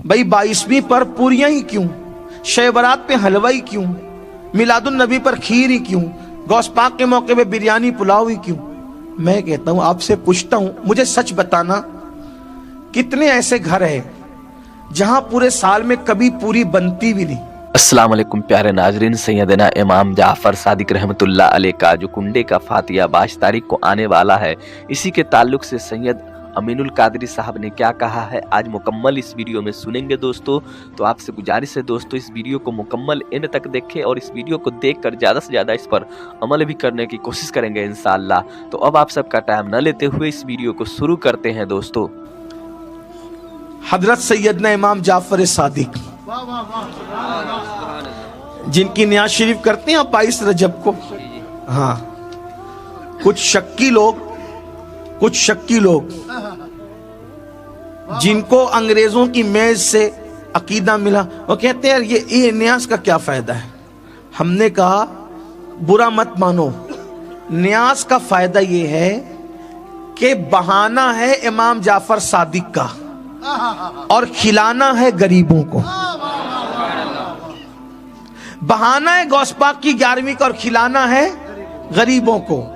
भाई 22वीं पर पूरियां ही क्यों, शब बारात पे हलवा ही क्यों, मिलादुन नबी पर खीर ही क्यों, गौस पाक के मौके पे बिरयानी पुलाव ही क्यों। मैं कहता हूं, आपसे पूछता हूं, मुझे सच बताना, कितने ऐसे घर हैं जहां पूरे साल में कभी पूरी बनती भी नहीं। अस्सलाम वालेकुम प्यारे नाजरीन, सैयदना इमाम जाफर सादिक रहमतुल्लाह अलैह का जो कुंडे का फातिया 22 तारीख को आने वाला है, इसी के ताल्लुक से सैयद अमीनुल कादरी साहब ने क्या कहा है आज मुकम्मल इस वीडियो में सुनेंगे दोस्तों। तो आपसे गुजारिश है दोस्तों, इस वीडियो को मुकम्मल एंड तक देखें और इस वीडियो को देखकर ज़्यादा से ज़्यादा इस पर अमल भी करने की कोशिश करेंगे इंशाअल्लाह। तो अब आप सबका टाइम न लेते हुए इस वीडियो को शुरू करते हैं दोस्तों। हजरत सैयदना इमाम जाफर सादिक जिनकी नियाज शरीफ करते हैं 22 रजब को, हाँ, कुछ शक्की लोग जिनको अंग्रेजों की मेज से अकीदा मिला, वो कहते हैं ये न्यास का क्या फायदा है। हमने कहा बुरा मत मानो, न्यास का फायदा ये है कि बहाना है इमाम जाफर सादिक का और खिलाना है गरीबों को। बहाना है गौस पाक की 11वीं का और खिलाना है गरीबों को।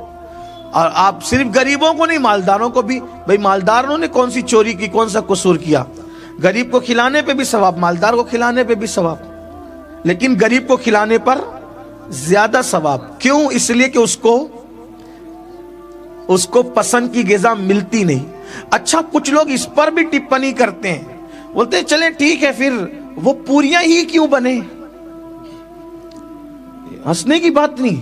और आप सिर्फ गरीबों को नहीं, मालदारों को भी। भाई मालदारों ने कौन सी चोरी की, कौन सा कसूर किया। गरीब को खिलाने पे भी सवाब, मालदार को खिलाने पे भी सवाब, लेकिन गरीब को खिलाने पर ज्यादा सवाब। क्यों? इसलिए कि उसको पसंद की ग़िज़ा मिलती नहीं। अच्छा, कुछ लोग इस पर भी टिप्पणी करते हैं, बोलते हैं चले ठीक है, फिर वो पूरियां ही क्यों बने। हंसने की बात नहीं,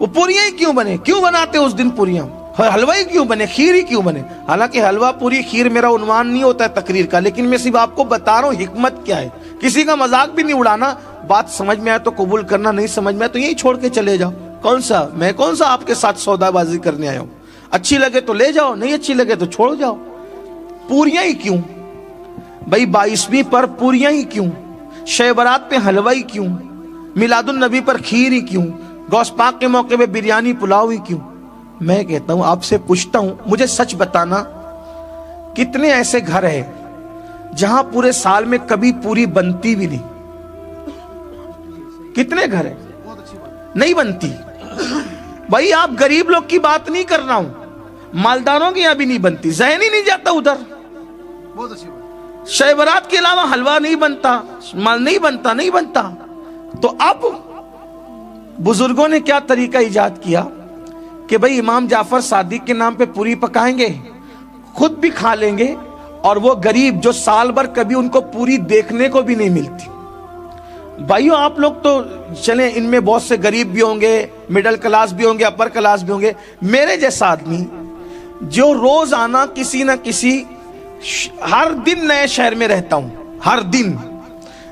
वो पूरियां ही क्यों बने, क्यों बनाते उस दिन पूरियां, हलवा ही क्यों बने, खीर ही क्यों बने। हालांकि हलवा पूरी खीर मेरा उन्वान नहीं होता है तकरीर का, लेकिन मैं सिर्फ आपको बता रहा हूं हिकमत क्या है। किसी का मजाक भी नहीं उड़ाना, बात समझ में आए तो कबूल करना, नहीं समझ में आए तो यही छोड़ के चले जाओ। मैं कौन सा आपके साथ सौदाबाजी करने आया हूं। अच्छी लगे तो ले जाओ, नहीं अच्छी लगे तो छोड़ जाओ। पूरियां ही क्यों भाई, 22वीं पर पूरियां ही क्यों, शब बारात पे हलवा ही क्यों, मिलादुन नबी पर खीर ही क्यों, गौस पाक के मौके पे बिरयानी पुलाव ही क्यों। मैं कहता हूं, आपसे पूछता हूं, मुझे सच बताना, कितने ऐसे घर हैं जहां पूरे साल में कभी पूरी बनती भी नहीं। कितने घर हैं नहीं बनती। भाई आप गरीब लोग की बात नहीं कर रहा हूं, मालदारों की यहां भी नहीं बनती, ज़हन ही नहीं जाता उधर। बहुत अच्छी बात। शब बारात के अलावा हलवा नहीं बनता, माल नहीं बनता। तो अब बुजुर्गों ने क्या तरीका इजाद किया कि भाई इमाम जाफर सादिक के नाम पे पूरी पकाएंगे, खुद भी खा लेंगे, और वो गरीब जो साल भर कभी उनको पूरी देखने को भी नहीं मिलती। भाइयों आप लोग तो चले, इनमें बहुत से गरीब भी होंगे, मिडिल क्लास भी होंगे, अपर क्लास भी होंगे। मेरे जैसा आदमी जो रोज आना किसी ना किसी, हर दिन नए शहर में रहता हूं, हर दिन,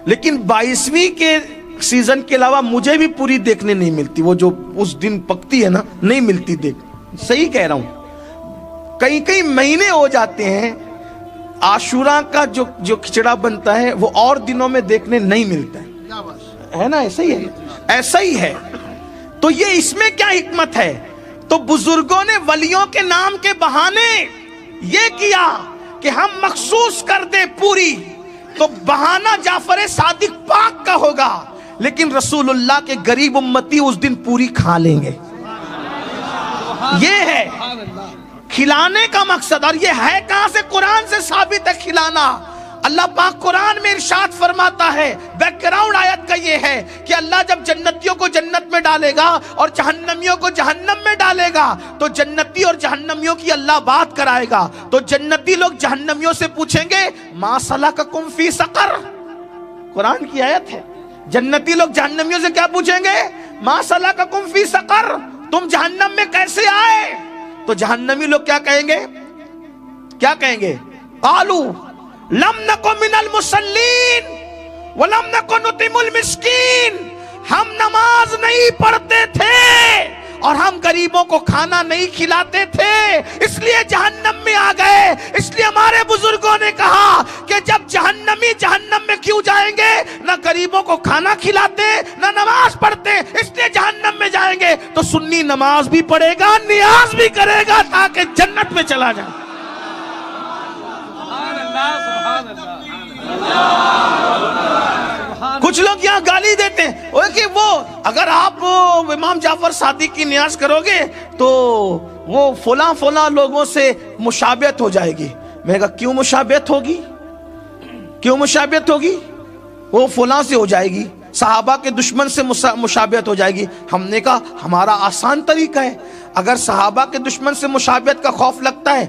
लेकिन 22वीं के सीजन के अलावा मुझे भी पूरी देखने नहीं मिलती। वो जो उस दिन पकती है ना, नहीं मिलती देख। सही कह रहा हूं, कई महीने हो जाते हैं, आशूरा का जो खिचड़ा बनता है वो और दिनों में देखने नहीं मिलता है ना। ऐसा ही है। तो ये इसमें क्या हिकमत है। तो बुजुर्गों ने वलियों के नाम के बहाने ये किया कि हम मखसूस कर दे पूरी, तो बहाना जाफर सादिक पाक का होगा, लेकिन रसूलुल्लाह के गरीब उम्मती उस दिन पूरी खा लेंगे। ये है खिलाने का मकसद। और ये है कहां से? कुरान से साबित है खिलाना। अल्लाह पाक कुरान में इरशाद फरमाता है, बैकग्राउंड आयत का ये है कि अल्लाह जब जन्नतियों को जन्नत में डालेगा और जहन्नमियों को जहन्नम में डालेगा, तो जन्नती और जहन्नमियों की अल्लाह बात कराएगा। तो जन्नती लोग जहन्नमियों से पूछेंगे, मा सलककुम फी सकर। कुरान की आयत है। जन्नती लोग जहन्नमियों से क्या पूछेंगे? मा सलककुम फी सकर, तुम जहन्नम में कैसे आए। तो जहन्नमी लोग क्या कहेंगे? कालू लम नको मिनल मुसल्लीन व लम नको नुतिमुल मिस्कीन। हम नमाज नहीं पढ़ते थे और हम गरीबों को खाना नहीं खिलाते थे, इसलिए जहन्नम में आ गए। इसलिए हमारे बुजुर्गों ने कहा कि जब जहन्नमी जहन्नम में क्यों जाएंगे, ना गरीबों को खाना खिलाते, ना नमाज पढ़ते, इसलिए जहन्नम में जाएंगे। तो सुन्नी नमाज भी पढ़ेगा, नियाज भी करेगा, ताकि जन्नत में चला जाए। نہیں دیتے وہ کہ وہ اگر آپ امام جعفر صادق کی نیاز کرو گے تو وہ فلاں فلاں لوگوں سے مشابہت ہو جائے گی. میں نے کہا کیوں مشابہت ہوگی, کیوں مشابہت ہوگی؟ وہ فلاں سے ہو جائے گی, صحابہ کے دشمن سے مشابہت ہو جائے گی. ہم نے کہا ہمارا آسان طریقہ ہے, اگر صحابہ کے دشمن سے مشابہت کا خوف لگتا ہے